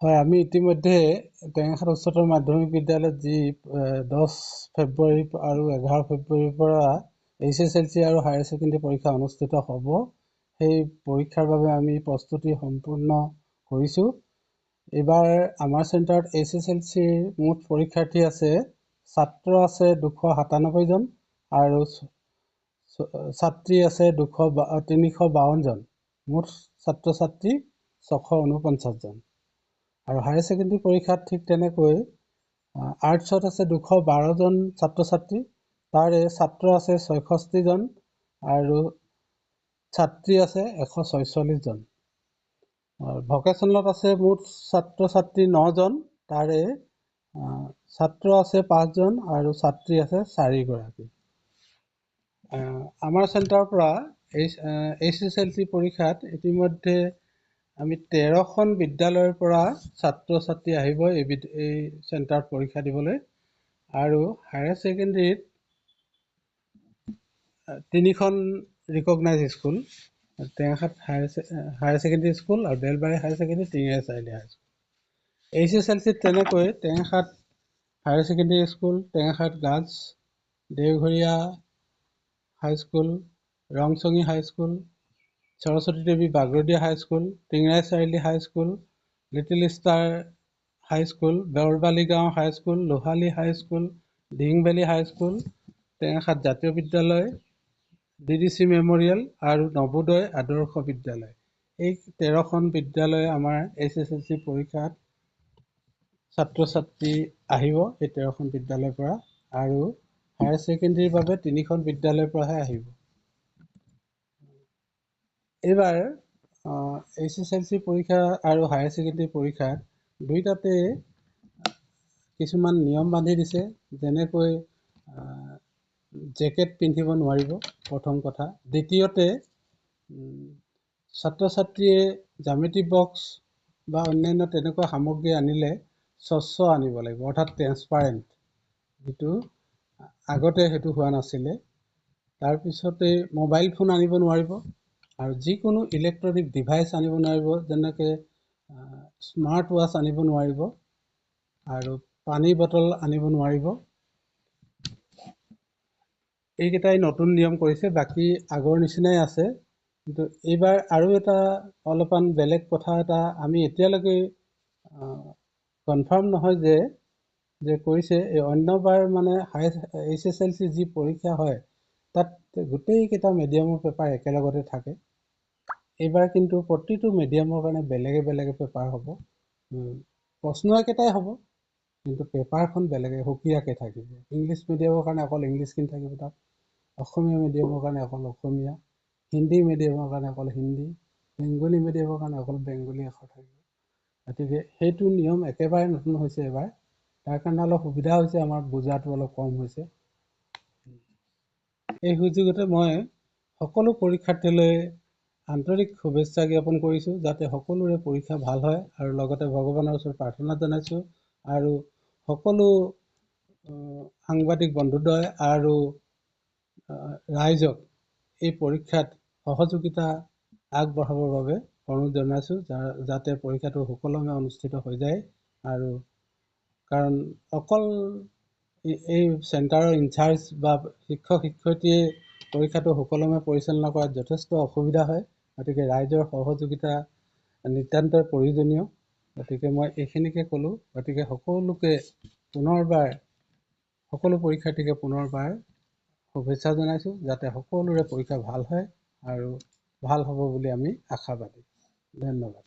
হয়, আমি ইতিমধ্যে টেঙাখাত উচ্চতৰ মাধ্যমিক বিদ্যালয়ত যি 10 ফেব্ৰুৱাৰী আৰু 11 ফেব্ৰুৱাৰীৰ পৰা HSLC আৰু হায়াৰ ছেকেণ্ডেৰী পৰীক্ষা অনুষ্ঠিত হ'ব। সেই পৰীক্ষাৰ বাবে আমি প্ৰস্তুতি সম্পূৰ্ণ কৰিছোঁ। এইবাৰ আমাৰ চেণ্টাৰত HSLCৰ মুঠ পৰীক্ষাৰ্থী আছে, ছাত্ৰ আছে 297 জন আৰু ছাত্ৰী আছে 352 জন। মুঠ ছাত্ৰ ছাত্ৰী 649 জন। আৰু হায়াৰ ছেকেণ্ডেৰী পৰীক্ষাত ঠিক তেনেকৈ আৰ্টছত আছে 212 জন ছাত্ৰ ছাত্ৰী, তাৰে ছাত্ৰ আছে 66 জন আৰু ছাত্ৰী আছে 146 জন। ভকেশ্যনেলত আছে মুঠ ছাত্ৰ ছাত্ৰী 9 জন, তাৰে ছাত্ৰ আছে 5 জন আৰু ছাত্ৰী আছে 4 গৰাকী। আমাৰ চেণ্টাৰৰ পৰা HSLC পৰীক্ষাত ইতিমধ্যে আমি 13খন বিদ্যালয়ৰ পৰা ছাত্ৰ ছাত্ৰী আহিব এই চেণ্টাৰত পৰীক্ষা দিবলৈ। আৰু হায়াৰ ছেকেণ্ডেৰীত 3খন recognise school, Tengakhat higher secondary school আৰু Belbari higher secondary, Tingari Chariali higher school. HSLCত তেনেকৈ Tengakhat higher secondary school, Tengakhat girls, Deoghoria high school, Rongchangi high school, Saraswati Devi Bagordia high school, Tingari Chariali high school, little star high school, Borbali Gaon high school, Lohali high school, Dingveli high school, Tengakhat Jatiya Vidyalaya, DDC memorial আৰু নৱোদয় আদৰ্শ বিদ্যালয়। এই 13খন বিদ্যালয় আমাৰ HSLC পৰীক্ষাত ছাত্ৰ ছাত্ৰী আহিব এই 13খন বিদ্যালয়ৰ পৰা। আৰু হায়াৰ ছেকেণ্ডেৰীৰ বাবে 3খন বিদ্যালয়ৰ পৰাহে আহিব। এইবাৰ HSLC পৰীক্ষা আৰু হায়াৰ ছেকেণ্ডেৰী পৰীক্ষাত দুইটাতে কিছুমান নিয়ম বান্ধি দিছে, যেনেকৈ জেকেট পিন্ধিব নোৱাৰিব, প্ৰথম কথা। দ্বিতীয়তে ছাত্ৰ ছাত্ৰীয়ে জ্যামিতি বক্স বা অন্যান্য তেনেকুৱা সামগ্ৰী আনিলে স্বচ্ছ আনিব লাগিব, অৰ্থাৎ ট্ৰেন্সপাৰেণ্ট, যিটো আগতে সেইটো হোৱা নাছিলে। তাৰপিছতে মোবাইল ফোন আনিব নোৱাৰিব আৰু যিকোনো ইলেক্ট্ৰনিক ডিভাইচ আনিব নোৱাৰিব, যেনেকৈ স্মাৰ্ট ৱাচ আনিব নোৱাৰিব আৰু পানী বটল আনিব নোৱাৰিব। এইকেইটাই নতুন নিয়ম কৰিছে, বাকী আগৰ নিচিনাই আছে। কিন্তু এইবাৰ আৰু এটা অলপমান বেলেগ কথা এটা আমি এতিয়ালৈকে কনফাৰ্ম নহয় যে কৈছে, এই অন্যবাৰ মানে HSLC যি পৰীক্ষা হয় তাত গোটেইকেইটা মিডিয়ামৰ পেপাৰ একেলগতে থাকে। এইবাৰ কিন্তু প্ৰতিটো মিডিয়ামৰ কাৰণে বেলেগে বেলেগে পেপাৰ হ'ব। প্ৰশ্ন একেটাই হ'ব, কিন্তু পেপাৰখন বেলেগে সুকীয়াকৈ থাকিব। ইংলিছ মিডিয়ামৰ কাৰণে অকল ইংলিছখিনি থাকিব তাত, অসমীয়া মিডিয়ামৰ কাৰণে অকল অসমীয়া, হিন্দী মিডিয়ামৰ কাৰণে অকল হিন্দী, বেংগলী মিডিয়ামৰ কাৰণে অকল বেংগলী আখৰ থাকিব। গতিকে সেইটো নিয়ম একেবাৰে নতুন হৈছে এইবাৰ। তাৰ কাৰণে অলপ সুবিধা হৈছে, আমাৰ বুজাটো অলপ কম হৈছে। এই সুযোগতে মই সকলো পৰীক্ষাৰ্থীলৈ আন্তৰিক শুভেচ্ছা জ্ঞাপন কৰিছোঁ, যাতে সকলোৰে পৰীক্ষা ভাল হয়, আৰু লগতে ভগৱানৰ ওচৰত প্ৰাৰ্থনা জনাইছোঁ আৰু সকলো সাংবাদিক বন্ধুদ্বয় আৰু ৰাইজক এই পৰীক্ষাত সহযোগিতা আগবঢ়াবৰ বাবে অনুৰোধ জনাইছোঁ, যাতে পৰীক্ষাটো সুকলমে অনুষ্ঠিত হৈ যায়। আৰু কাৰণ অকল এই চেণ্টাৰৰ ইনচাৰ্জ বা শিক্ষক শিক্ষয়িত্ৰীয়ে পৰীক্ষাটো সুকলমে পৰিচালনা কৰাত যথেষ্ট অসুবিধা হয়। গতিকে ৰাইজৰ সহযোগিতা নিতান্তই প্ৰয়োজনীয়। গতিকে মই এইখিনিকে ক'লোঁ। গতিকে সকলো পৰীক্ষাৰ্থীকে পুনৰবাৰ শুভেচ্ছা জনাইছোঁ, যাতে সকলোৰে পৰীক্ষা ভাল হয় আৰু ভাল হ'ব বুলি আমি আশাবাদী। ধন্যবাদ।